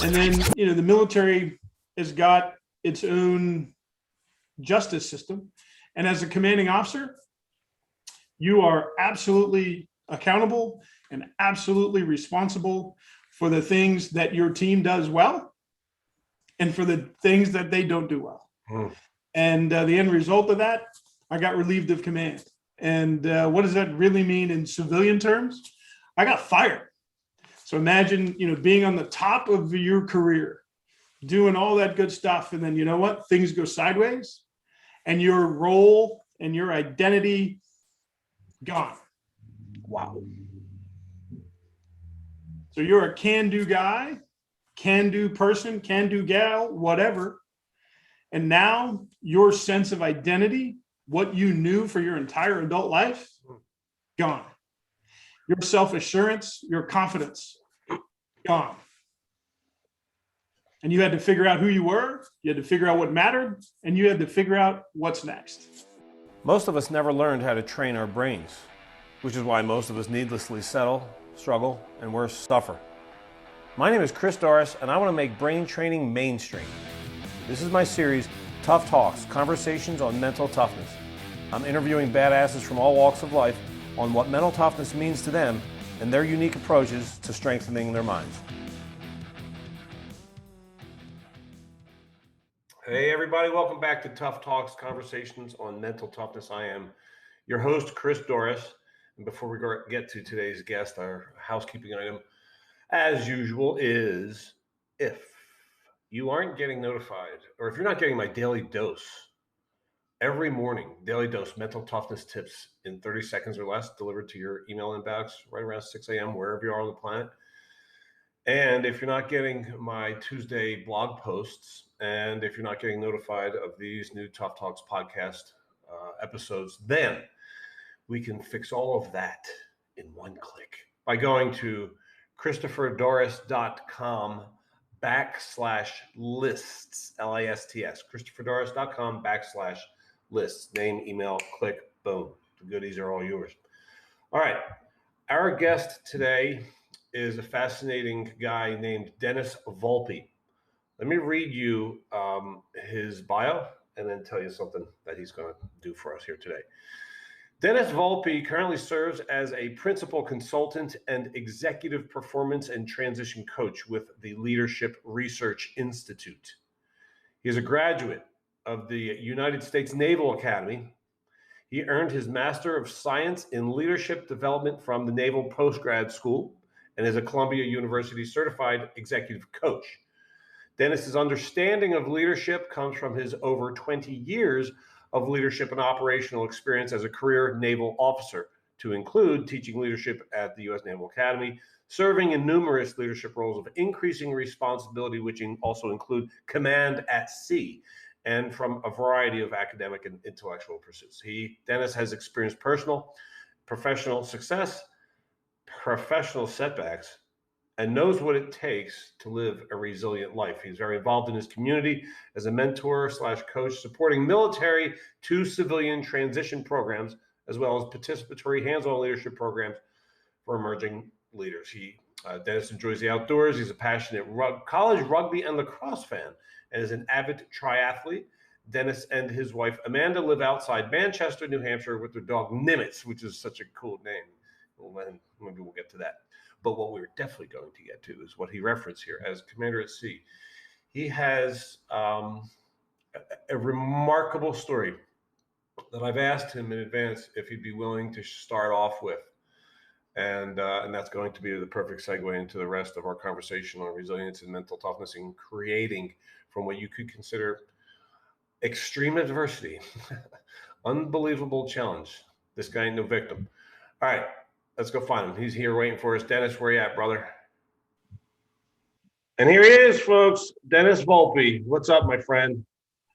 And then, the military has got its own justice system. And as a commanding officer, you are absolutely accountable and absolutely responsible for the things that your team does well and for the things that they don't do well. And the end result of that, I got relieved of command. And what does that really mean in civilian terms? I got fired. So imagine, being on the top of your career, doing all that good stuff. And then, things go sideways and your role and your identity gone. Wow. So you're a can-do guy, can-do person, can-do gal, whatever. And now your sense of identity, what you knew for your entire adult life, gone. Your self-assurance, your confidence, gone. And you had to figure out who you were, you had to figure out what mattered, and you had to figure out what's next. Most of us never learned how to train our brains, which is why most of us needlessly settle, struggle, and worse, suffer. My name is Chris Doris, and I want to make brain training mainstream. This is my series, Tough Talks, Conversations on Mental Toughness. I'm interviewing badasses from all walks of life on what mental toughness means to them and their unique approaches to strengthening their minds. Hey everybody, welcome back to Tough Talks, Conversations on Mental Toughness. I am your host, Chris Doris. And before we get to today's guest, our housekeeping item, as usual, is if you aren't getting notified, or if you're not getting my daily dose every morning, daily dose mental toughness tips in 30 seconds or less delivered to your email inbox right around 6 a.m., wherever you are on the planet. And if you're not getting my Tuesday blog posts, and if you're not getting notified of these new Tough Talks podcast episodes, then we can fix all of that in one click by going to ChristopherDoris.com/lists, L-I-S-T-S, ChristopherDoris.com/lists, name, email, click, boom. The goodies are all yours. All right. Our guest today is a fascinating guy named Dennis Volpe. Let me read you his bio and then tell you something that he's going to do for us here today. Dennis Volpe currently serves as a principal consultant and executive performance and transition coach with the Leadership Research Institute. He is a graduate of the United States Naval Academy. He earned his Master of Science in Leadership Development from the Naval Postgrad School and is a Columbia University certified executive coach. Dennis's understanding of leadership comes from his over 20 years of leadership and operational experience as a career naval officer, to include teaching leadership at the U.S. Naval Academy, serving in numerous leadership roles of increasing responsibility, which also include command at sea, and from a variety of academic and intellectual pursuits. Dennis has experienced personal, professional success, professional setbacks, and knows what it takes to live a resilient life. He's very involved in his community as a mentor/coach, supporting military to civilian transition programs, as well as participatory hands-on leadership programs for emerging leaders. Dennis enjoys the outdoors. He's a passionate college rugby and lacrosse fan and is an avid triathlete. Dennis and his wife, Amanda, live outside Manchester, New Hampshire with their dog Nimitz, which is such a cool name. Maybe we'll get to that. But what we're definitely going to get to is what he referenced here as commander at sea. He has a remarkable story that I've asked him in advance if he'd be willing to start off with. And that's going to be the perfect segue into the rest of our conversation on resilience and mental toughness and creating from what you could consider extreme adversity, unbelievable challenge. This guy ain't no victim. All right. Let's go find him. He's here waiting for us. Dennis, where you at, brother? And here he is, folks. Dennis Volpe. What's up, my friend?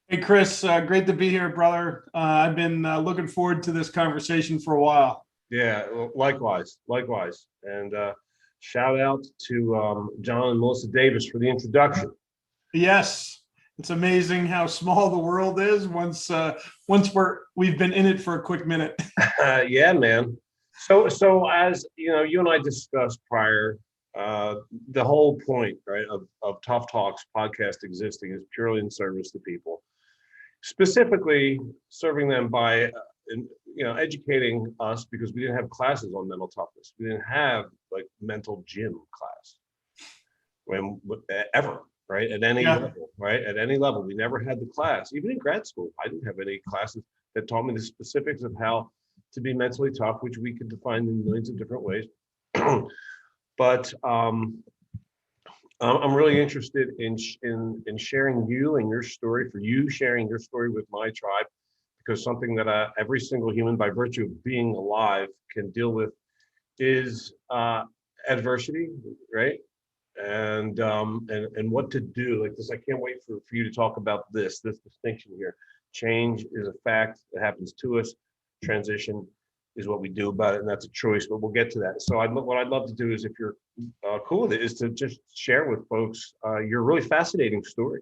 Hey, Chris. Great to be here, brother. I've been looking forward to this conversation for a while. Yeah, likewise. And shout out to John and Melissa Davis for the introduction. Yes. It's amazing how small the world is once we've been in it for a quick minute. Yeah, man. So as you know, you and I discussed prior The whole point, right, of Tough Talks podcast existing is purely in service to people, specifically serving them by, educating us, because we didn't have classes on mental toughness. We didn't have like mental gym class when ever, right? At any Yeah. level, right? At any level, we never had the class. Even in grad school, I didn't have any classes that taught me the specifics of how to be mentally tough, which we could define in millions of different ways. But I'm really interested in sharing you and your story, for you sharing your story with my tribe, because something that every single human, by virtue of being alive, can deal with is adversity, right? And what to do like this. I can't wait for you to talk about this distinction here. Change is a fact that happens to us. Transition is what we do about it, and that's a choice, but we'll get to that. So what I'd love to do is, if you're cool with it, is to just share with folks your really fascinating story.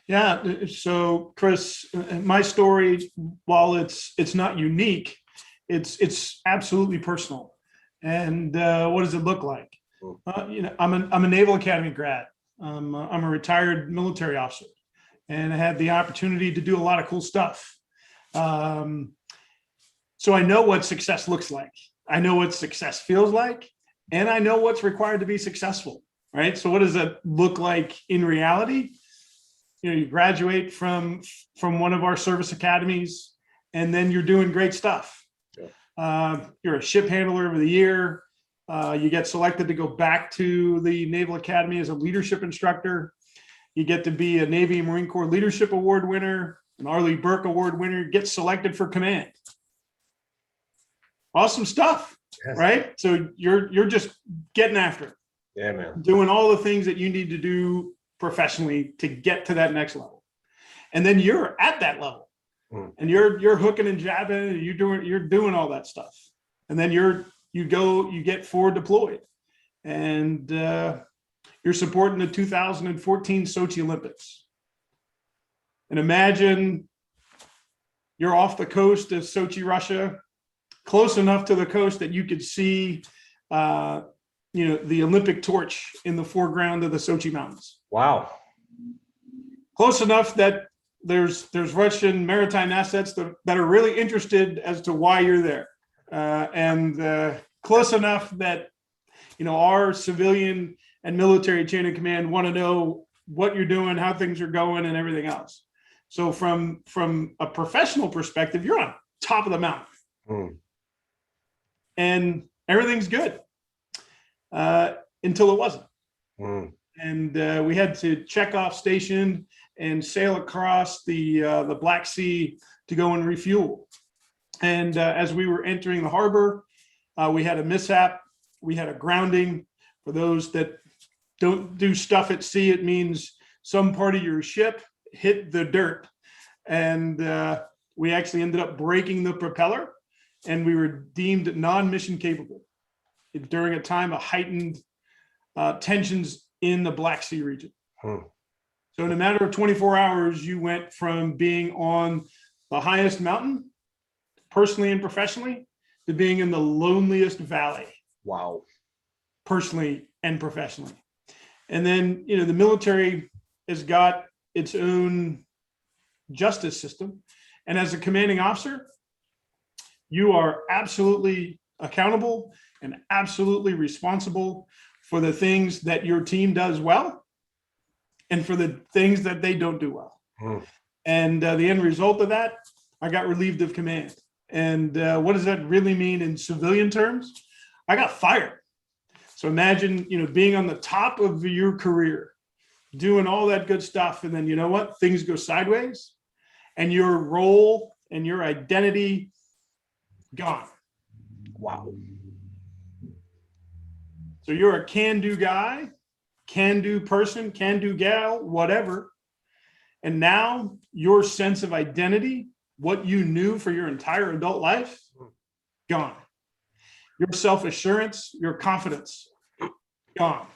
Yeah. So Chris, my story, while it's not unique, it's absolutely personal. And what does it look like? I'm a Naval Academy grad. I'm a retired military officer, and I had the opportunity to do a lot of cool stuff. So I know what success looks like. I know what success feels like, and I know what's required to be successful, right? So what does that look like in reality? You graduate from one of our service academies, and then you're doing great stuff. Yeah. You're a ship handler of the year. You get selected to go back to the Naval Academy as a leadership instructor. You get to be a Navy and Marine Corps Leadership Award winner, an Arleigh Burke Award winner, get selected for command. Awesome stuff, yes. Right? So you're just getting after it. Yeah, man. Doing all the things that you need to do professionally to get to that next level. And then you're at that level. And you're hooking and jabbing, and you're doing all that stuff. And then you get forward deployed, and you're supporting the 2014 Sochi Olympics. And imagine you're off the coast of Sochi, Russia, close enough to the coast that you could see, the Olympic torch in the foreground of the Sochi Mountains. Wow. Close enough that there's Russian maritime assets that are really interested as to why you're there. And close enough that, our civilian and military chain of command want to know what you're doing, how things are going, and everything else. So from a professional perspective, you're on top of the mountain. And everything's good until it wasn't. And we had to check off station and sail across the Black Sea to go and refuel. And as we were entering the harbor, we had a mishap. We had a grounding. For those that don't do stuff at sea, it means some part of your ship hit the dirt. And we actually ended up breaking the propeller, and we were deemed non-mission capable during a time of heightened tensions in the Black Sea region. So in a matter of 24 hours, you went from being on the highest mountain, personally and professionally, to being in the loneliest valley. Wow. Personally and professionally. And then, the military has got its own justice system. And as a commanding officer, you are absolutely accountable and absolutely responsible for the things that your team does well and for the things that they don't do well. And the end result of that, I got relieved of command. And what does that really mean in civilian terms? I got fired. So imagine, being on the top of your career, doing all that good stuff. And then, you know what? Things go sideways, and your role and your identity gone. Wow. So you're a can-do guy, can-do person, can-do gal, whatever. And now your sense of identity, what you knew for your entire adult life, gone. Your self-assurance, your confidence, gone.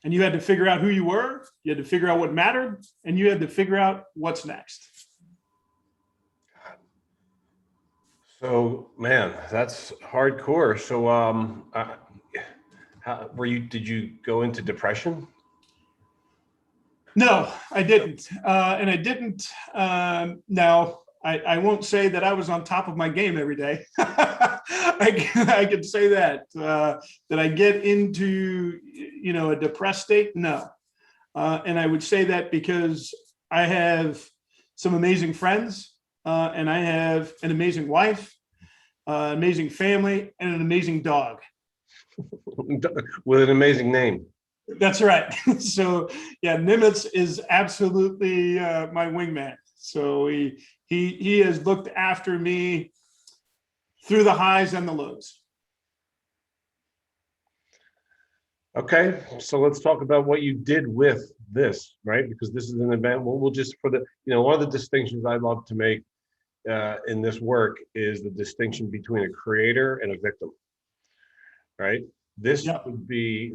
And you had to figure out who you were, you had to figure out what mattered, and you had to figure out what's next. So, man, that's hardcore. So, How were you? Did you go into depression? No, I didn't. And I didn't. Now, I won't say that I was on top of my game every day. I can say that. That I get into, a depressed state? No. And I would say that because I have some amazing friends, and I have an amazing wife, amazing family, and an amazing dog. With an amazing name. That's right. So yeah, Nimitz is absolutely my wingman. So he has looked after me through the highs and the lows. Okay, so let's talk about what you did with this, right? Because this is an event. We'll just for the one of the distinctions I love to make in this work is the distinction between a creator and a victim, right? This Yeah.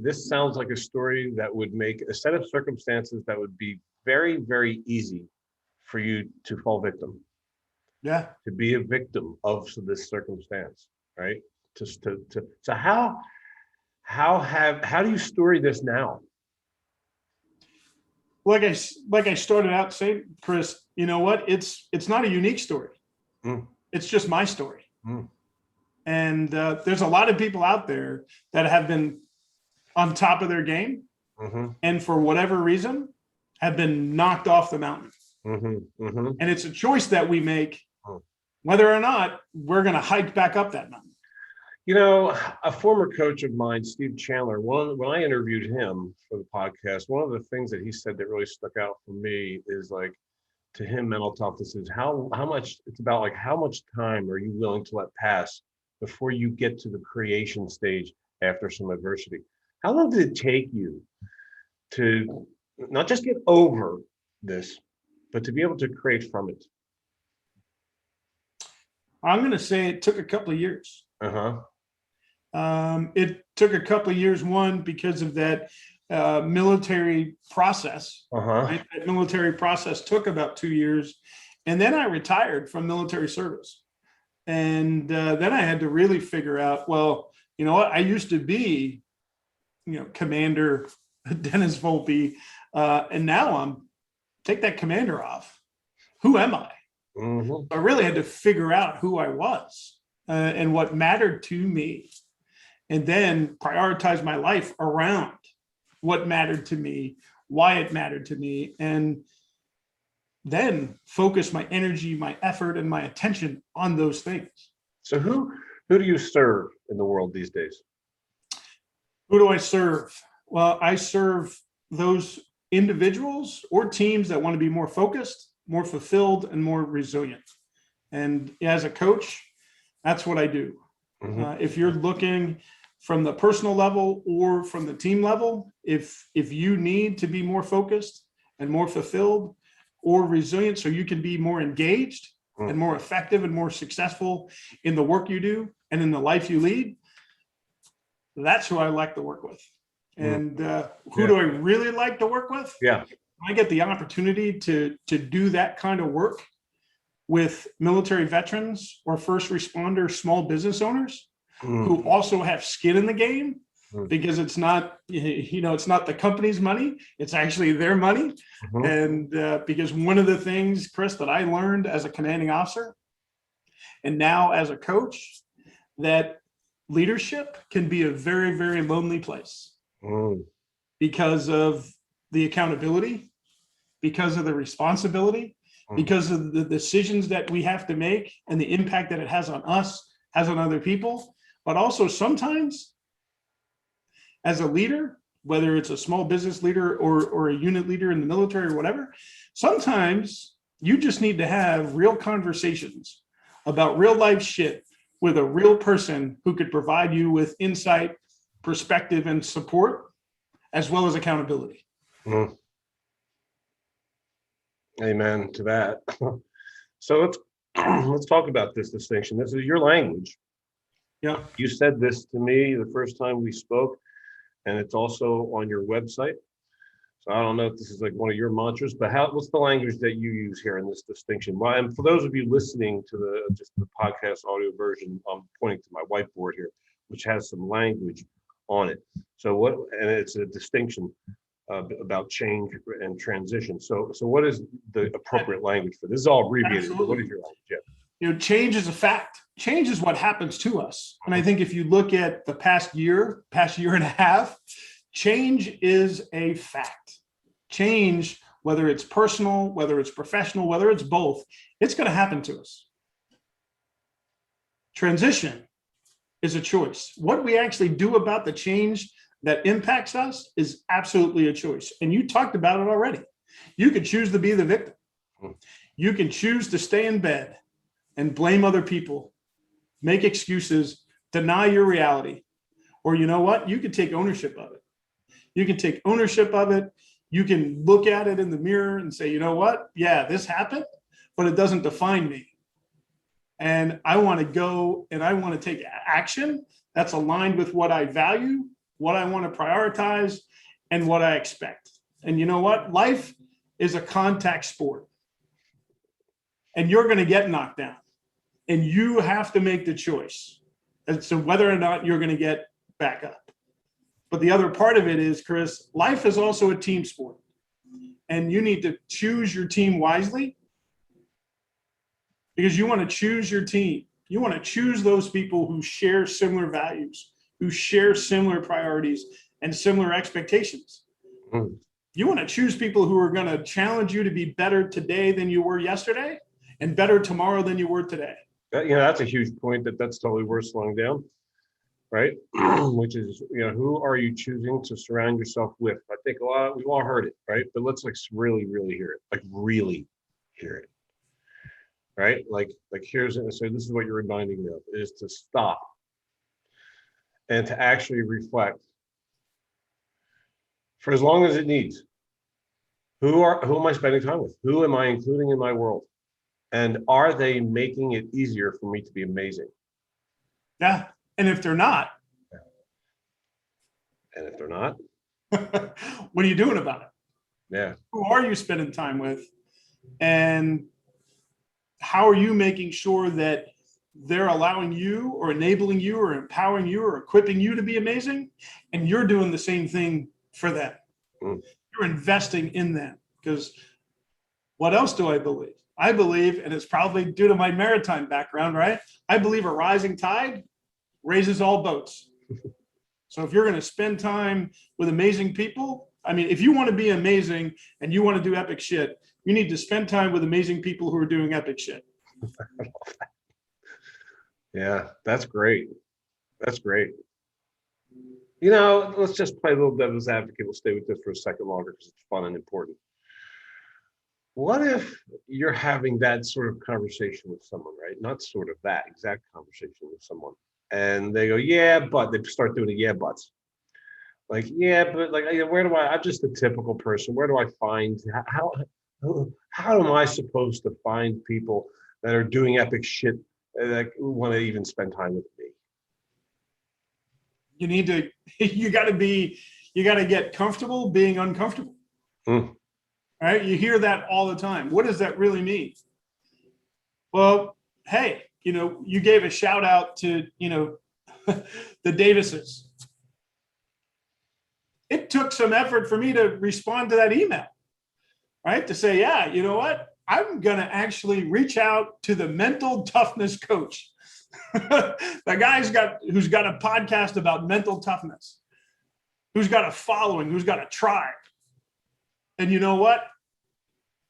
this sounds like a story that would make a set of circumstances that would be very, very easy for you to fall victim, Yeah. to be a victim of this circumstance, right? So how do you story this now? Like I started out saying, Chris, you know what? It's not a unique story. Mm. It's just my story. Mm. And there's a lot of people out there that have been on top of their game, Mm-hmm. and for whatever reason have been knocked off the mountain. Mm-hmm. Mm-hmm. And it's a choice that we make, Mm. whether or not we're going to hike back up that mountain. A former coach of mine, Steve Chandler, when I interviewed him for the podcast, one of the things that he said that really stuck out for me is like, to him, mental toughness is how much it's about like how much time are you willing to let pass before you get to the creation stage after some adversity. How long did it take you to not just get over this, but to be able to create from it? I'm going to say it took a couple of years. Uh-huh. It took a couple of years, one, because of that military process. Uh-huh. Right? That military process took about 2 years. And then I retired from military service. And then I had to really figure out, well, you know what? I used to be, Commander Dennis Volpe. And now take that commander off. Who am I? Mm-hmm. I really had to figure out who I was and what mattered to me, and then prioritize my life around what mattered to me, why it mattered to me, and then focus my energy, my effort, and my attention on those things. So who do you serve in the world these days? Who do I serve? Well, I serve those individuals or teams that want to be more focused, more fulfilled, and more resilient. And as a coach, that's what I do. Mm-hmm. If you're looking from the personal level or from the team level, if you need to be more focused and more fulfilled or resilient so you can be more engaged and more effective and more successful in the work you do and in the life you lead, that's who I like to work with. And who do I really like to work with? Yeah. I get the opportunity to do that kind of work with military veterans or first responder small business owners who also have skin in the game, because it's not, it's not the company's money, it's actually their money. Mm-hmm. And because one of the things, Chris, that I learned as a commanding officer and now as a coach, that leadership can be a very, very lonely place because of the accountability, because of the responsibility, because of the decisions that we have to make and the impact that it has on us, has on other people. But also sometimes as a leader, whether it's a small business leader or a unit leader in the military or whatever, sometimes you just need to have real conversations about real life shit with a real person who could provide you with insight, perspective, and support, as well as accountability. Amen to that. So let's talk about this distinction. This is your language. Yeah. You said this to me the first time we spoke, and it's also on your website. So I don't know if this is like one of your mantras, but what's the language that you use here in this distinction? Well, and for those of you listening to the podcast audio version, I'm pointing to my whiteboard here, which has some language on it. So what, and it's a distinction about change and transition. So what is the appropriate language for this? Is all abbreviated. But what is your language? Yeah. Change is a fact. Change is what happens to us. And I think if you look at the past year and a half, change is a fact. Change, whether it's personal, whether it's professional, whether it's both, it's going to happen to us. Transition is a choice. What we actually do about the change that impacts us is absolutely a choice. And you talked about it already. You can choose to be the victim. You can choose to stay in bed and blame other people, make excuses, deny your reality. Or you know what? You can take ownership of it. You can take ownership of it. You can look at it in the mirror and say, you know what? Yeah, this happened, but it doesn't define me. And I want to go and I want to take action that's aligned with what I value, what I want to prioritize, and what I expect. And you know what? Life is a contact sport. And you're going to get knocked down. And you have to make the choice as to whether or not you're going to get back up. But the other part of it is, Chris, life is also a team sport. And you need to choose your team wisely, because you want to choose your team. You want to choose those people who share similar values, who share similar priorities and similar expectations. You want to choose people who are going to challenge you to be better today than you were yesterday and better tomorrow than you were today. That's a huge point. That's totally worth slowing down, right? Which is, who are you choosing to surround yourself with? I think we've all heard it, right? But let's really, really hear it. Like really hear it, right? Like here's it. So this is what you're reminding me of, is to stop and to actually reflect for as long as it needs. Who am I spending time with? Who am I including in my world? And are they making it easier for me to be amazing? Yeah. And if they're not, what are you doing about it? Yeah. Who are you spending time with? And how are you making sure that they're allowing you or enabling you or empowering you or equipping you to be amazing? And you're doing the same thing for them. You're investing in them. Because what else do I believe? I believe, and it's probably due to my maritime background, right? I believe a rising tide raises all boats. So if you're going to spend time with amazing people, I mean, if you want to be amazing and you want to do epic shit, you need to spend time with amazing people who are doing epic shit. Yeah, that's great. That's great. Let's just play a little devil's advocate. We'll stay with this for a second longer because it's fun and important. What if you're having that sort of conversation with someone, right? Not sort of that exact conversation with someone. And they go, yeah, but they start doing the yeah, buts. Like, yeah, but like, I'm just a typical person. Where do I find, how am I supposed to find people that are doing epic shit that want to even spend time with me? You got to get comfortable being uncomfortable. Right? You hear that all the time. What does that really mean? Well, hey, you gave a shout out to, the Davises. It took some effort for me to respond to that email, right? To say, yeah, you know what? I'm going to actually reach out to the mental toughness coach. The guy's who's got a podcast about mental toughness, who's got a following, who's got a tribe. And you know what?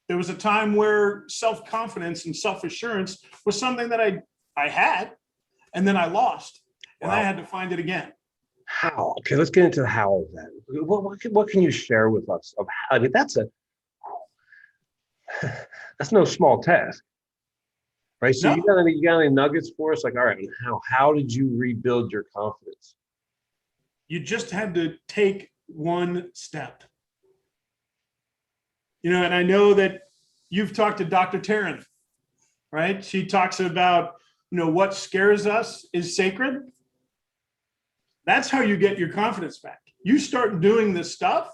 There was a time where self-confidence and self-assurance was something that I had, and then I lost, and I had to find it again. How? Okay, let's get into the how of that. What can you share with us of how? I mean, that's no small task, right? So No. you got any nuggets for us? Like, all right, how did you rebuild your confidence? You just had to take one step. And I know that you've talked to Dr. Taryn, right? She talks about, what scares us is sacred. That's how you get your confidence back. You start doing the stuff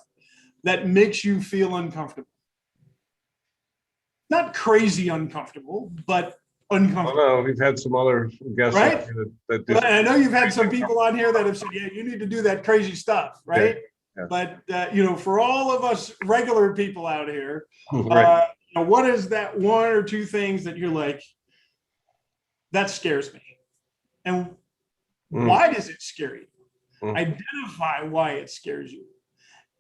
that makes you feel uncomfortable. Not crazy uncomfortable, but uncomfortable, no, we've had some other guests on right? here that Well, and I know you've had some people on here that have said, yeah, you need to do that crazy stuff, right? Yeah. But, for all of us regular people out here, Right. what is that one or two things that you're like, that scares me? And why does it scare you? Mm. Identify why it scares you.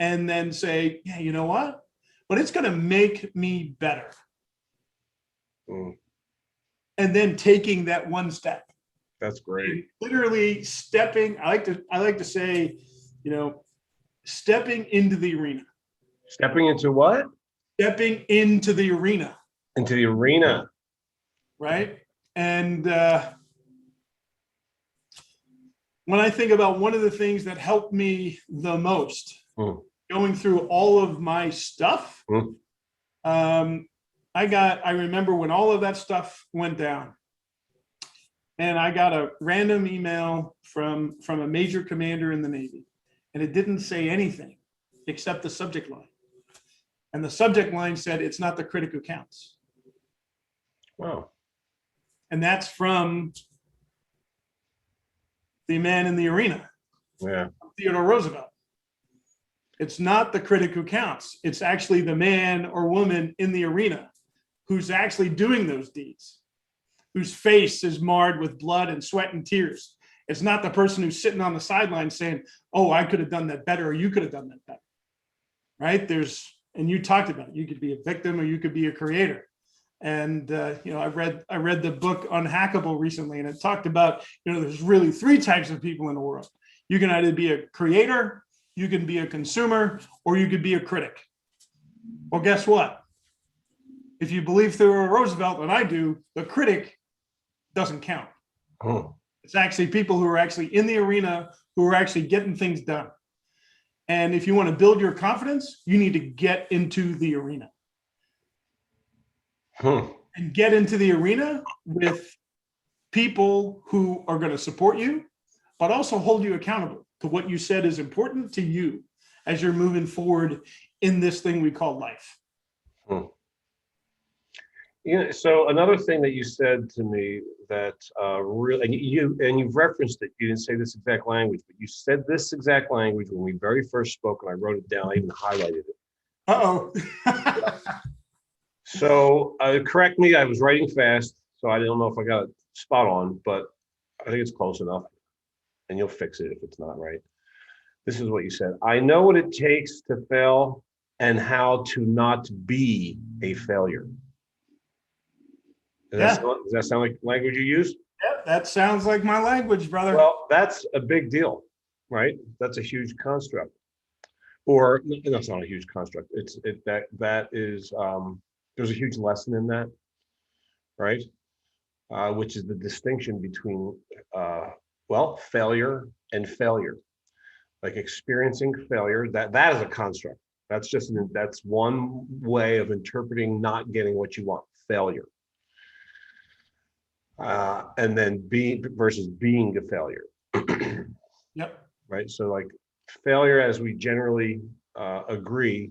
And then say, yeah, you know what? But it's going to make me better. Mm. And then taking that one step. That's great. And literally stepping, I like to say, stepping into the arena. Stepping into what? Stepping into the arena. Into the arena. Right. And when I think about one of the things that helped me the most going through all of my stuff, I remember when all of that stuff went down, and I got a random email from a major commander in the Navy, and it didn't say anything except the subject line. And the subject line said, "It's not the critic who counts." Wow. And that's from the man in the arena, Theodore Roosevelt. It's not the critic who counts. It's actually the man or woman in the arena who's actually doing those deeds, whose face is marred with blood and sweat and tears. It's not the person who's sitting on the sideline saying, oh, I could have done that better, or you could have done that better, right? And you talked about it. You could be a victim or you could be a creator. And, I read the book Unhackable recently, and it talked about, there's really three types of people in the world. You can either be a creator, you can be a consumer, or you could be a critic. Well, guess what? If you believe Theodore Roosevelt, and I do, the critic doesn't count. It's actually people who are actually in the arena, who are actually getting things done. And if you want to build your confidence, you need to get into the arena. And get into the arena with people who are going to support you, but also hold you accountable to what you said is important to you as you're moving forward in this thing we call life. So another thing that you said to me that really, and you've referenced it, you didn't say this exact language, but you said this exact language when we very first spoke, and I wrote it down, I even highlighted it. Uh-oh. So correct me, I was writing fast, so I don't know if I got it spot on, but I think it's close enough, and you'll fix it if it's not right. This is what you said. I know what it takes to fail and how to not be a failure. Does that sound like language you use? Yeah, that sounds like my language, brother. Well, that's a big deal, right? That's a huge construct. Or no, it's not a huge construct. That is there's a huge lesson in that, right? Which is the distinction between failure and failure. Like experiencing failure, that is a construct. That's one way of interpreting not getting what you want, failure. And then versus being a failure. Yep. Right. So like failure, as we generally agree,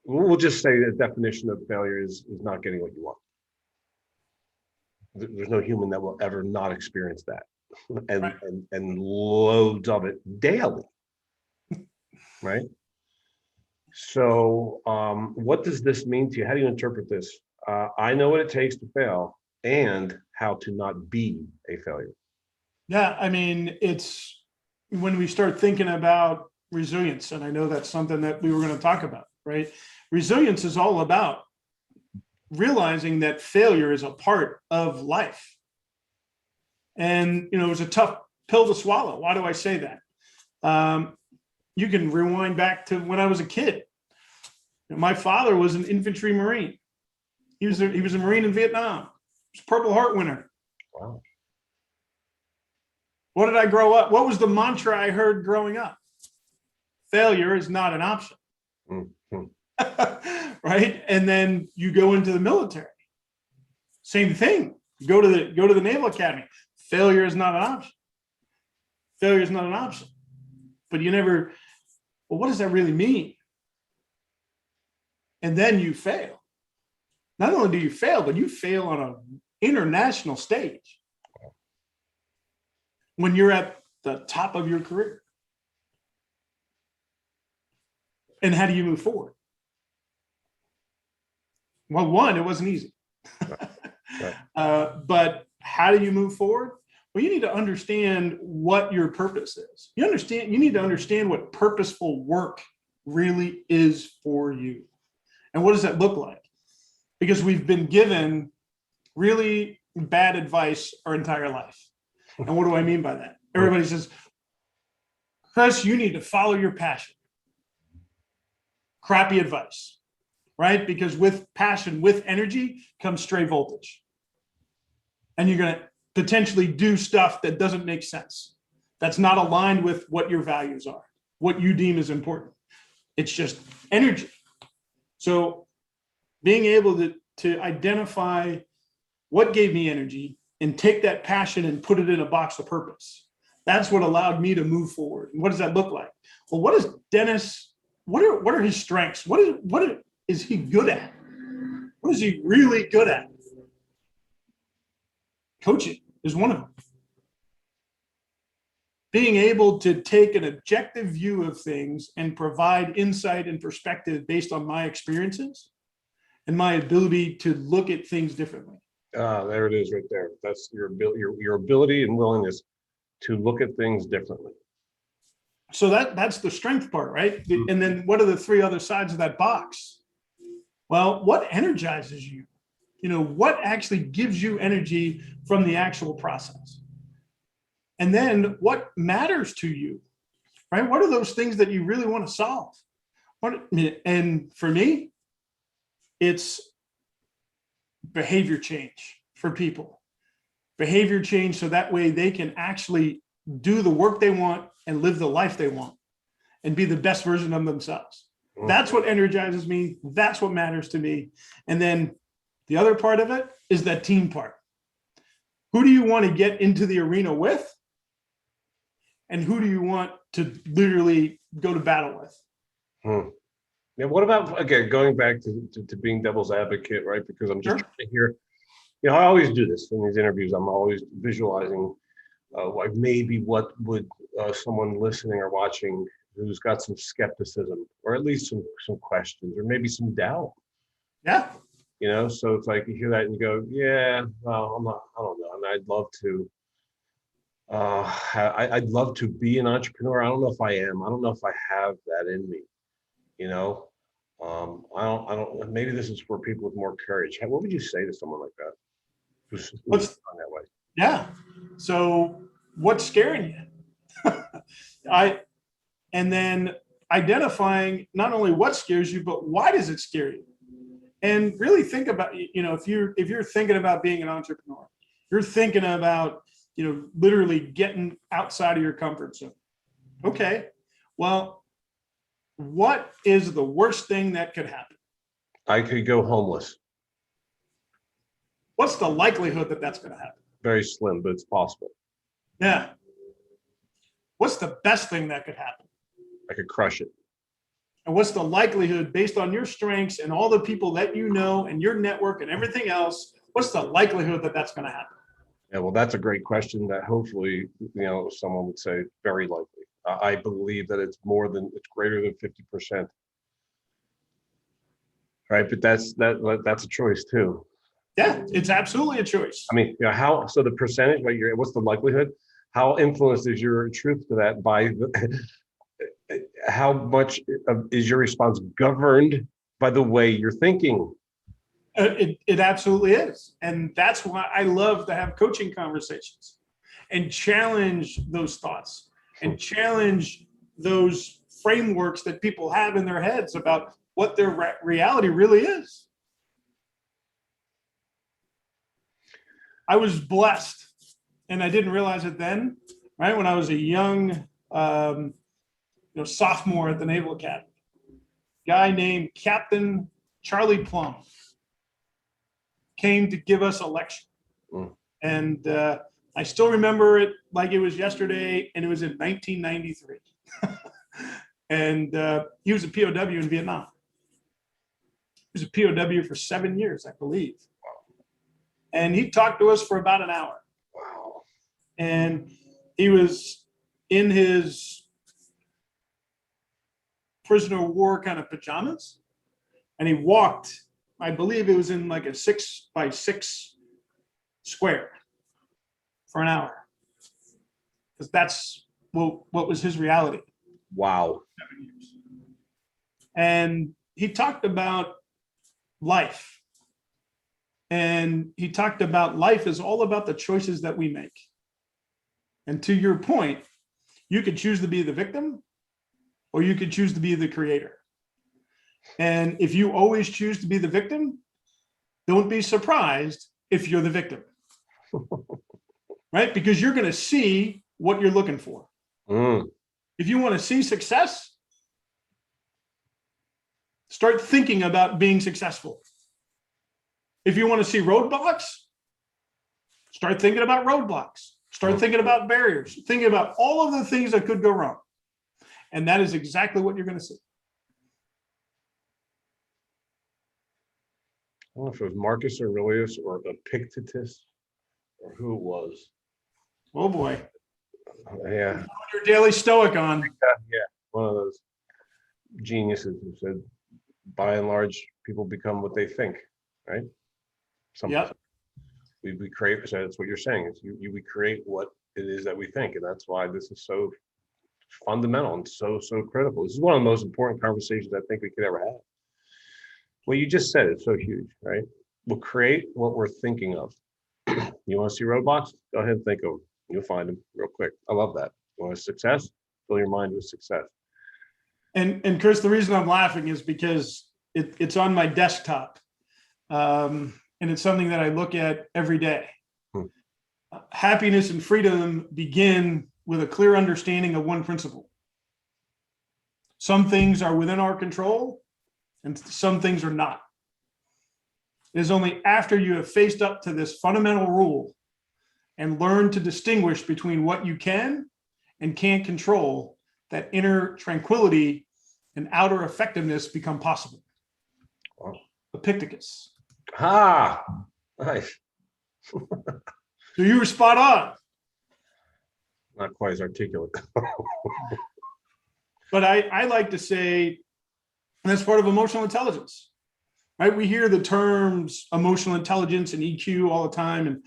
we'll just say the definition of failure is not getting what you want. There's no human that will ever not experience that, and loads of it daily. Right. So what does this mean to you? How do you interpret this? I know what it takes to fail and how to not be a failure. Yeah, I mean, it's when we start thinking about resilience, and I know that's something that we were going to talk about, right? Resilience is all about realizing that failure is a part of life. And, it was a tough pill to swallow. Why do I say that? You can rewind back to when I was a kid. My father was an infantry Marine. He was a Marine in Vietnam. He was a Purple Heart winner. Wow. What did I grow up? What was the mantra I heard growing up? Failure is not an option. Right? And then you go into the military. Same thing. You go to the Naval Academy. Failure is not an option. Failure is not an option. But you never, well, what does that really mean? And then you fail. Not only do you fail, but you fail on an international stage when you're at the top of your career. And how do you move forward? Well, one, it wasn't easy. Right. But how do you move forward? Well, you need to understand what your purpose is. You need to understand what purposeful work really is for you. And what does that look like? Because we've been given really bad advice our entire life. And what do I mean by that? Everybody says, Chris, you need to follow your passion. Crappy advice, right? Because with passion, with energy comes stray voltage. And you're going to potentially do stuff that doesn't make sense. That's not aligned with what your values are, what you deem is important. It's just energy. So being able to identify what gave me energy and take that passion and put it in a box of purpose. That's what allowed me to move forward. And what does that look like? Well, what is Dennis? What are his strengths? What is he good at? What is he really good at? Coaching is one of them. Being able to take an objective view of things and provide insight and perspective based on my experiences and my ability to look at things differently. There it is right there. That's your ability and willingness to look at things differently. So that's the strength part, right? And then what are the three other sides of that box? Well, what energizes you? You know, what actually gives you energy from the actual process? And then what matters to you, right? What are those things that you really want to solve? And for me, it's behavior change for people. Behavior change so that way they can actually do the work they want and live the life they want and be the best version of themselves. That's what energizes me. That's what matters to me. And then the other part of it is that team part. Who do you want to get into the arena with? And who do you want to literally go to battle with? Yeah, what about, again, going back to being devil's advocate, right? Because I'm just trying to hear, you know, I always do this in these interviews. I'm always visualizing like maybe what would someone listening or watching who's got some skepticism or at least some questions or maybe some doubt. Yeah. You know, so it's like you hear that and you go, yeah, well, I don't know. I mean, I'd love to be an entrepreneur. I don't know if I am. I don't know if I have that in me. You know, I don't. Maybe this is for people with more courage. What would you say to someone like that? Who's on that way? Yeah. So what's scaring you? And then identifying not only what scares you, but why does it scare you? And really think about, you know, if you're thinking about being an entrepreneur, you're thinking about, you know, literally getting outside of your comfort zone. Okay. Well, what is the worst thing that could happen? I could go homeless. What's the likelihood that that's going to happen? Very slim, but it's possible. Yeah. What's the best thing that could happen? I could crush it. And what's the likelihood based on your strengths and all the people that you know and your network and everything else? What's the likelihood that that's going to happen? Yeah, well, that's a great question that hopefully, you know, someone would say very likely. I believe that it's greater than 50%. Right, but that's a choice too. Yeah, it's absolutely a choice. I mean, you know, so the percentage, like, what's the likelihood? How influenced is your truth to that by how much is your response governed by the way you're thinking? It absolutely is. And that's why I love to have coaching conversations and challenge those thoughts and challenge those frameworks that people have in their heads about what their reality really is. I was blessed, and I didn't realize it then, right? When I was a young sophomore at the Naval Academy, guy named Captain Charlie Plum came to give us a lecture. And I still remember it like it was yesterday, and it was in 1993. And he was a POW in Vietnam. He was a POW for 7 years, I believe. And he talked to us for about an hour. Wow. And he was in his prisoner of war kind of pajamas. And he walked, I believe it was in like a 6x6 square for an hour. Because that's what was his reality. Wow. And he talked about life. And he talked about life is all about the choices that we make. And to your point, you could choose to be the victim or you could choose to be the creator. And if you always choose to be the victim, don't be surprised if you're the victim. Right? Because you're going to see what you're looking for. If you want to see success, start thinking about being successful. If you want to see roadblocks, start thinking about roadblocks. Start thinking about barriers, thinking about all of the things that could go wrong. And that is exactly what you're going to see. I don't know if it was Marcus Aurelius or Epictetus or who it was. Oh boy. Yeah. Your daily stoic on. Yeah. One of those geniuses who said, by and large, people become what they think, right? Yep. We create, so that's what you're saying, is we create what it is that we think. And that's why this is so fundamental and so critical. This is one of the most important conversations I think we could ever have. What you just said is so huge, right? We'll create what we're thinking of. You want to see roadblocks? Go ahead and think of them. You'll find them real quick. I love that. You want success? Fill your mind with success. And Chris, the reason I'm laughing is because it's on my desktop. And it's something that I look at every day. Happiness and freedom begin with a clear understanding of one principle. Some things are within our control and some things are not. It is only after you have faced up to this fundamental rule and learned to distinguish between what you can and can't control that inner tranquility and outer effectiveness become possible. Wow. Epictetus. Ah, nice. So you were spot on. Not quite as articulate. But I like to say that's part of emotional intelligence, right? We hear the terms emotional intelligence and EQ all the time, and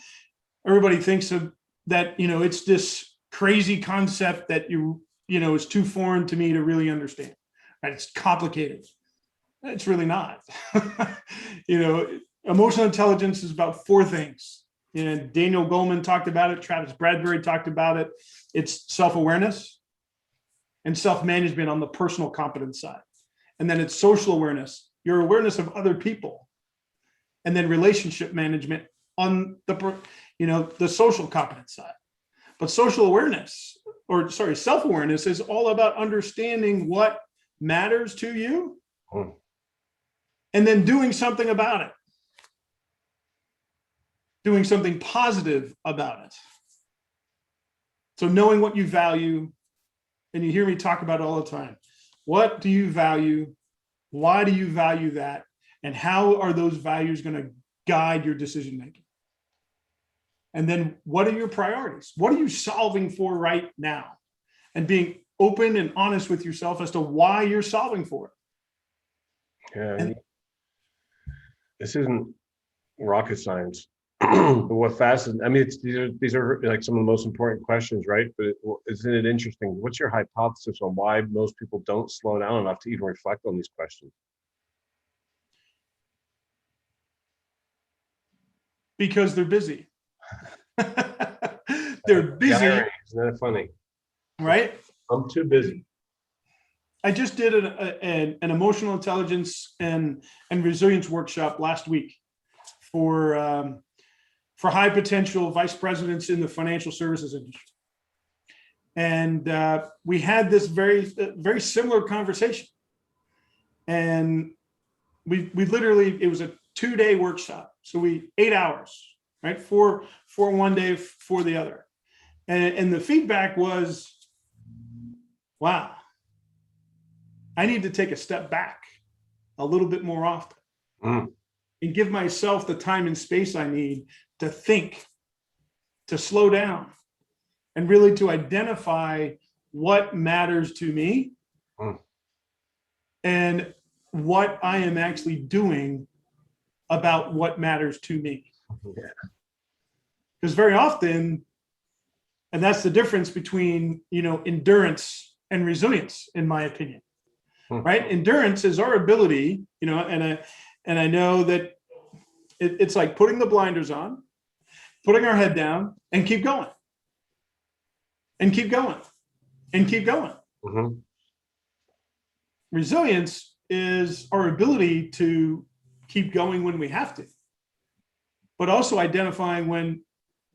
everybody thinks of that, it's this crazy concept that is too foreign to me to really understand, right? It's complicated. It's really not. Emotional intelligence is about four things. Daniel Goleman talked about it. Travis Bradbury talked about it. It's self-awareness and self-management on the personal competence side. And then it's social awareness, your awareness of other people. And then relationship management on the social competence side. But self-awareness is all about understanding what matters to you and then doing something about it. Doing something positive about it. So knowing what you value, and you hear me talk about it all the time. What do you value? Why do you value that? And how are those values going to guide your decision making? And then what are your priorities? What are you solving for right now? And being open and honest with yourself as to why you're solving for it. Yeah. This isn't rocket science. But what fascinates, I mean, these are like some of the most important questions, right? But isn't it interesting? What's your hypothesis on why most people don't slow down enough to even reflect on these questions? Because they're busy. They're busy. The irony, isn't that funny? Right? I'm too busy. I just did an emotional intelligence and resilience workshop last week for high potential vice presidents in the financial services industry. And we had this very similar conversation. And we literally, it was a 2-day workshop. So 8 hours, right? Four one day, for the other. And the feedback was, wow, I need to take a step back a little bit more often. and give myself the time and space I need to think, to slow down, and really to identify what matters to me and what I am actually doing about what matters to me. Because very often, and that's the difference between, endurance and resilience, in my opinion, right? Endurance is our ability, and I know that it's like putting the blinders on, putting our head down, and keep going, and keep going, and keep going. Resilience is our ability to keep going when we have to, but also identifying when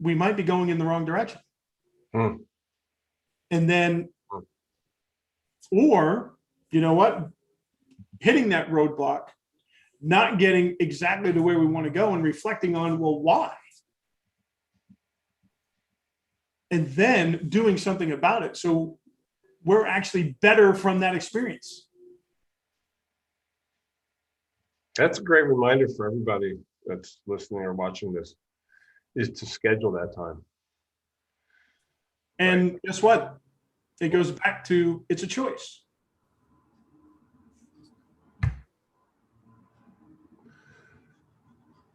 we might be going in the wrong direction. And then, or, hitting that roadblock, not getting exactly to where we want to go, and reflecting on, well, why? And then doing something about it. So we're actually better from that experience. That's a great reminder for everybody that's listening or watching this, is to schedule that time. And guess what? It goes back to, it's a choice.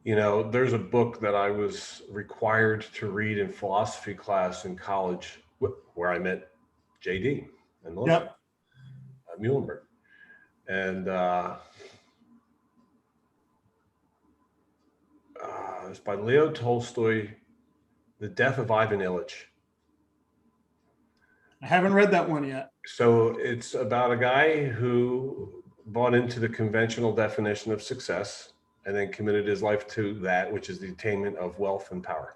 There's a book that I was required to read in philosophy class in college, where I met JD and Melissa at Muhlenberg. And it's by Leo Tolstoy, The Death of Ivan Ilyich. I haven't read that one yet. So it's about a guy who bought into the conventional definition of success and then committed his life to that, which is the attainment of wealth and power.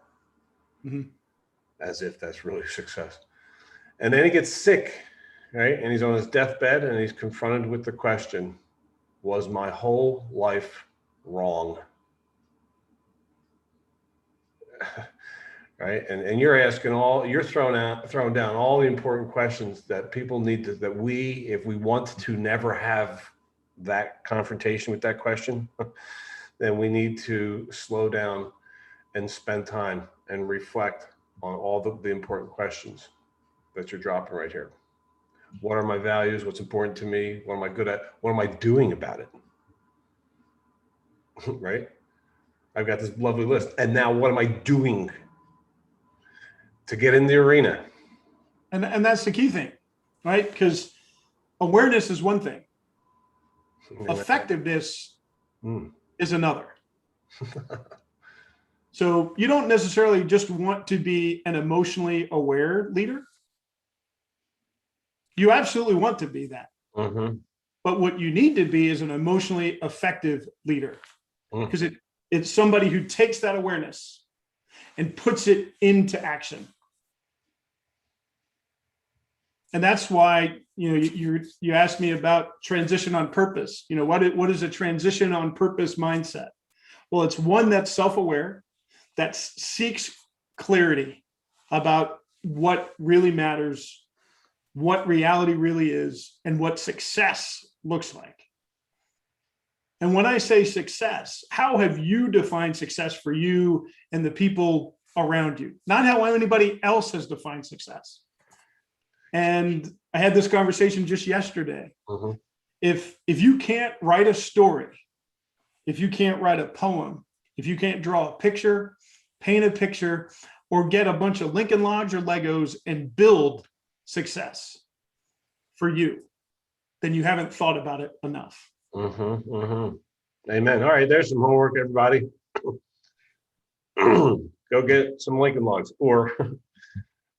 As if that's really success. And then he gets sick, right? And he's on his deathbed, and he's confronted with the question, was my whole life wrong? Right? And you're asking you're throwing down all the important questions that people need to, that we, if we want to never have that confrontation with that question, then we need to slow down and spend time and reflect on all the important questions that you're dropping right here. What are my values? What's important to me? What am I good at? What am I doing about it? Right? I've got this lovely list. And now what am I doing to get in the arena? And that's the key thing, right? Because awareness is one thing. Effectiveness is another. So you don't necessarily just want to be an emotionally aware leader. You absolutely want to be that. But what you need to be is an emotionally effective leader, because it's somebody who takes that awareness and puts it into action. And that's why, you asked me about transition on purpose. What is a transition on purpose mindset? Well, it's one that's self-aware, that seeks clarity about what really matters, what reality really is, and what success looks like. And when I say success, how have you defined success for you and the people around you? Not how anybody else has defined success. And I had this conversation just yesterday. If you can't write a story, if you can't write a poem, if you can't draw a picture, paint a picture, or get a bunch of Lincoln Logs or Legos and build success for you, then you haven't thought about it enough. Amen. All right, there's some homework, everybody. Go get some Lincoln Logs, or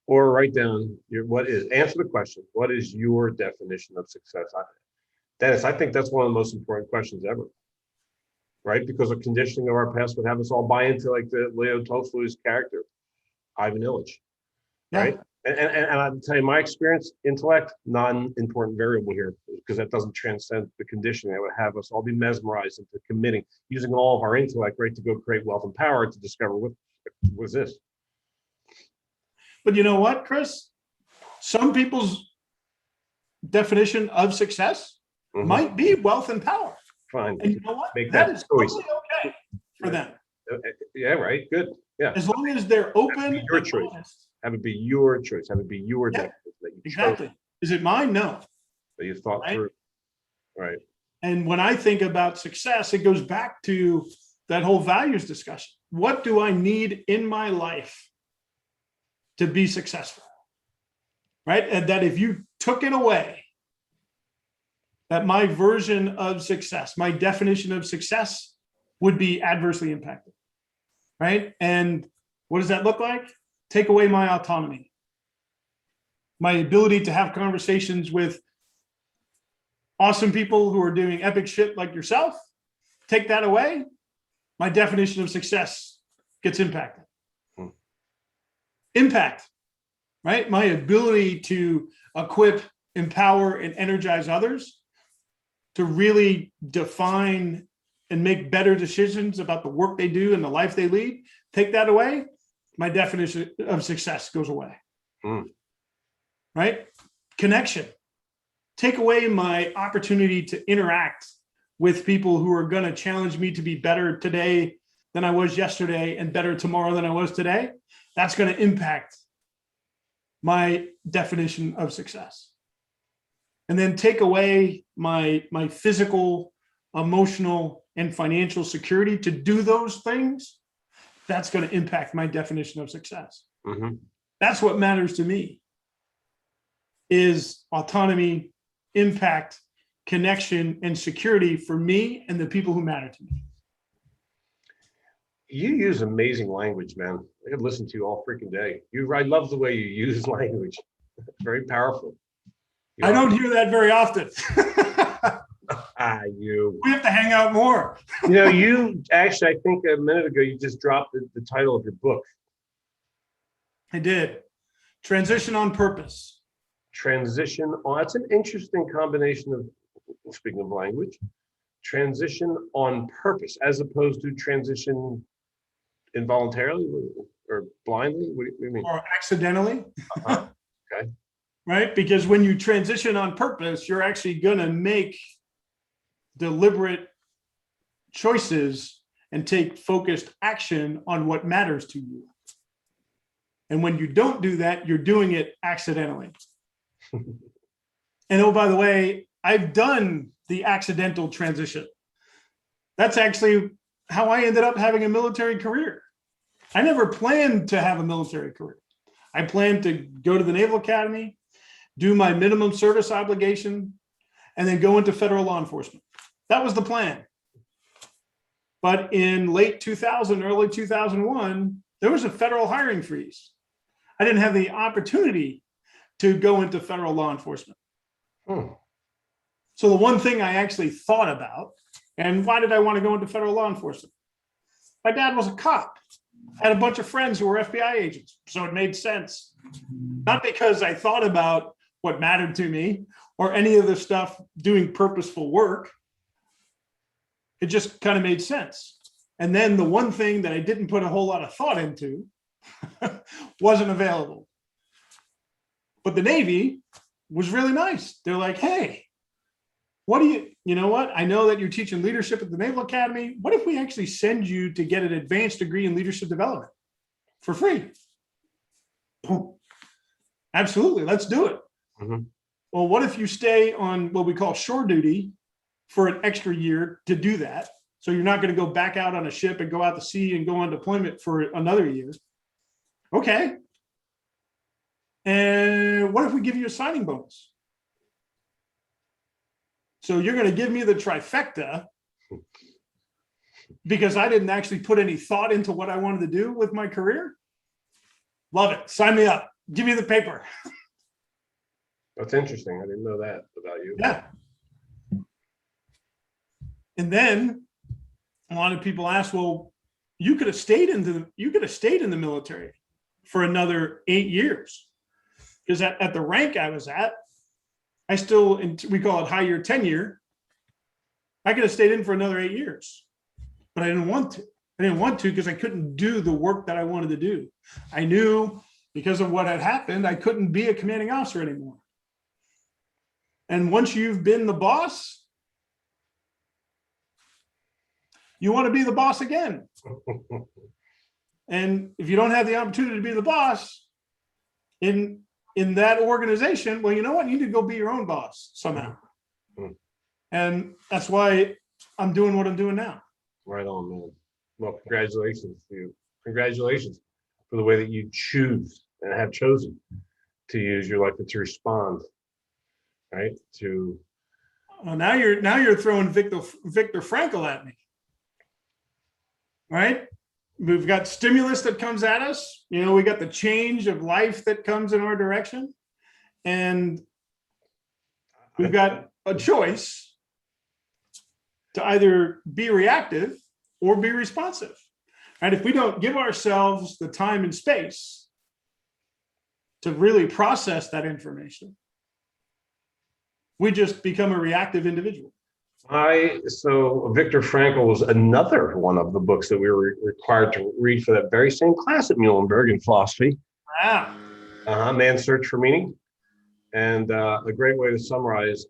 write down answer the question, what is your definition of success? Dennis, I think that's one of the most important questions ever, right? Because the conditioning of our past would have us all buy into like the Leo Tolstoy's character, Ivan Ilyich, right? And I'll tell you, my experience, intellect, non-important variable here, because that doesn't transcend the conditioning that would have us all be mesmerized into committing, using all of our intellect, right, to go create wealth and power to discover what was this. But you know what, Chris? Some people's definition of success might be wealth and power. Fine. And you know what? Make that that is choice. totally okay. for them. Yeah, right. Good. Yeah. As long as they're open Your and choice. honest. Have it be your choice. Have it be your Yeah, definition that you exactly. chose, Is it mine? No. that you thought Right? through. Right. And when I think about success, it goes back to that whole values discussion. What do I need in my life to be successful? Right? And that if you took it away, that my version of success, my definition of success would be adversely impacted. Right? And what does that look like? Take away my autonomy, my ability to have conversations with awesome people who are doing epic shit like yourself. Take that away, my definition of success gets impacted. Impact, right? My ability to equip, empower, and energize others to really define and make better decisions about the work they do and the life they lead. Take that away, my definition of success goes away. Right? Connection. Take away my opportunity to interact with people who are going to challenge me to be better today than I was yesterday and better tomorrow than I was today. That's going to impact my definition of success. And then take away my physical, emotional, and financial security to do those things. That's going to impact my definition of success. That's what matters to me, is autonomy, impact, connection, and security for me and the people who matter to me. You use amazing language, man. I could listen to you all freaking day. I love the way you use language. It's very powerful. I don't hear that very often. We have to hang out more. You actually, I think a minute ago, you just dropped the title of your book. I did. Transition on Purpose. Transition on, that's an interesting combination of, speaking of language, transition on purpose, as opposed to transition involuntarily or blindly. What do you mean? Or accidentally. Okay. Right? Because when you transition on purpose, you're actually going to make deliberate choices and take focused action on what matters to you. And when you don't do that, you're doing it accidentally. And oh, by the way, I've done the accidental transition. That's actually how I ended up having a military career. I never planned to have a military career. I planned to go to the Naval Academy, do my minimum service obligation, and then go into federal law enforcement. That was the plan. But in late 2000, early 2001, there was a federal hiring freeze. I didn't have the opportunity to go into federal law enforcement. So the one thing I actually thought about, and why did I want to go into federal law enforcement? My dad was a cop. I had a bunch of friends who were FBI agents, so it made sense. Not because I thought about what mattered to me or any of the stuff doing purposeful work. It just kind of made sense. And then the one thing that I didn't put a whole lot of thought into wasn't available. But the Navy was really nice. They're like, hey, you know what? I know that you're teaching leadership at the Naval Academy. What if we actually send you to get an advanced degree in leadership development for free? Boom. Absolutely. Let's do it. Well, what if you stay on what we call shore duty for an extra year to do that? So you're not going to go back out on a ship and go out to sea and go on deployment for another year. Okay. And what if we give you a signing bonus? So you're going to give me the trifecta because I didn't actually put any thought into what I wanted to do with my career? Love it. Sign me up. Give me the paper. That's interesting. I didn't know that about you. Yeah. And then a lot of people ask, well, you could have stayed in the military for another 8 years. Because at the rank I was at, we call it high year tenure. I could have stayed in for another 8 years, but I didn't want to. I didn't want to because I couldn't do the work that I wanted to do. I knew because of what had happened, I couldn't be a commanding officer anymore. And once you've been the boss, you want to be the boss again. And if you don't have the opportunity to be the boss in that organization, well, you know what? You need to go be your own boss somehow. And that's why I'm doing what I'm doing now. Right on, man. Well, congratulations to you. Congratulations for the way that you choose and have chosen to use your life to respond, right? To Well, now you're throwing Viktor Frankl at me, right? We've got stimulus that comes at us. You know, we got the change of life that comes in our direction, and we've got a choice to either be reactive or be responsive. And if we don't give ourselves the time and space to really process that information, we just become a reactive individual. So Viktor Frankl was another one of the books that we were required to read for that very same class at Muhlenberg in philosophy. Wow. Man's Search for Meaning. And a great way to summarize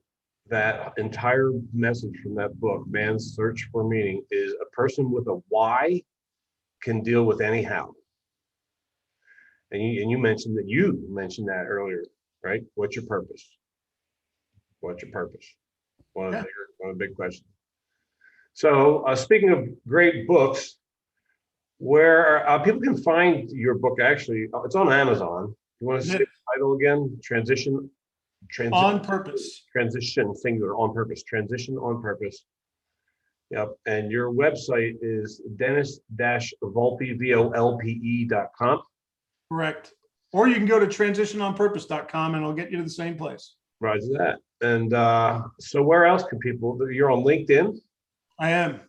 that entire message from that book, Man's Search for Meaning, is a person with a why can deal with any how. And you mentioned that earlier, right? What's your purpose? What's your purpose? One of the big questions. So speaking of great books, where people can find your book, actually, it's on Amazon. You want to say the title again? Transition on Purpose. Transition, singular, on purpose. Transition on Purpose. Yep. And your website is Dennis-Volpe, VOLPE.com. Correct. Or you can go to transitiononpurpose.com and it'll get you to the same place. Roger that. And so where else can people, you're on LinkedIn? I am.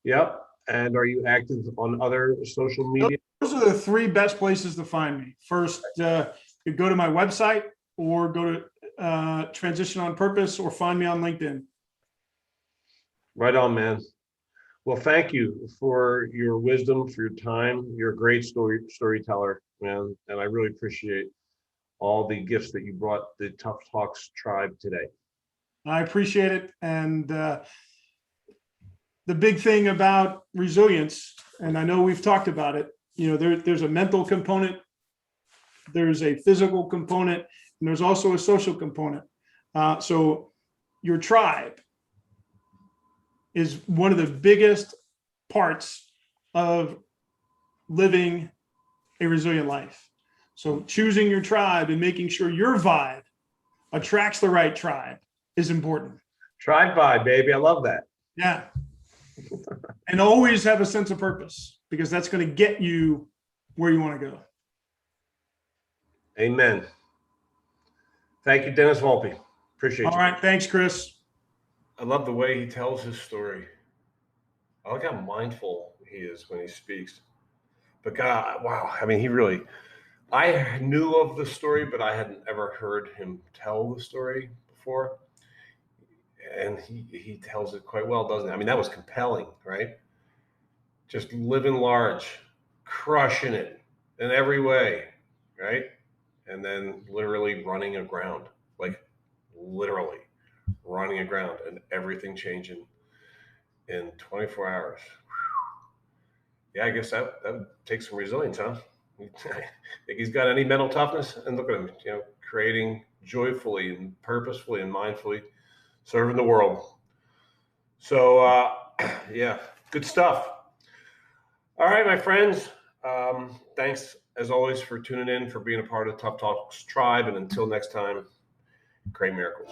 Yep. And are you active on other social media? Those are the three best places to find me. First, you go to my website or go to Transition on Purpose or find me on LinkedIn. Right on, man. Well, thank you for your wisdom, for your time. You're a great storyteller, man. And I really appreciate all the gifts that you brought the Tough Talks tribe today. I appreciate it. And the big thing about resilience, and I know we've talked about it, you know, there's a mental component, there's a physical component, and there's also a social component. So your tribe is one of the biggest parts of living a resilient life. So choosing your tribe and making sure your vibe attracts the right tribe is important. Tribe vibe, baby. I love that. Yeah. And always have a sense of purpose, because that's going to get you where you want to go. Amen. Thank you, Dennis Volpe. Appreciate you. All right. Thanks, Chris. I love the way he tells his story. I like how mindful he is when he speaks. But God, wow. I mean, I knew of the story, but I hadn't ever heard him tell the story before. And he tells it quite well, doesn't he? I mean, that was compelling, right? Just living large, crushing it in every way, right? And then literally running aground, like literally running aground, and everything changing in 24 hours. Yeah, I guess that would take some resilience, huh? Think he's got any mental toughness? And look at him, you know, creating joyfully and purposefully and mindfully, serving the world. So, yeah, good stuff. All right, my friends. Thanks, as always, for tuning in, for being a part of Tough Talks tribe. And until next time, create miracles.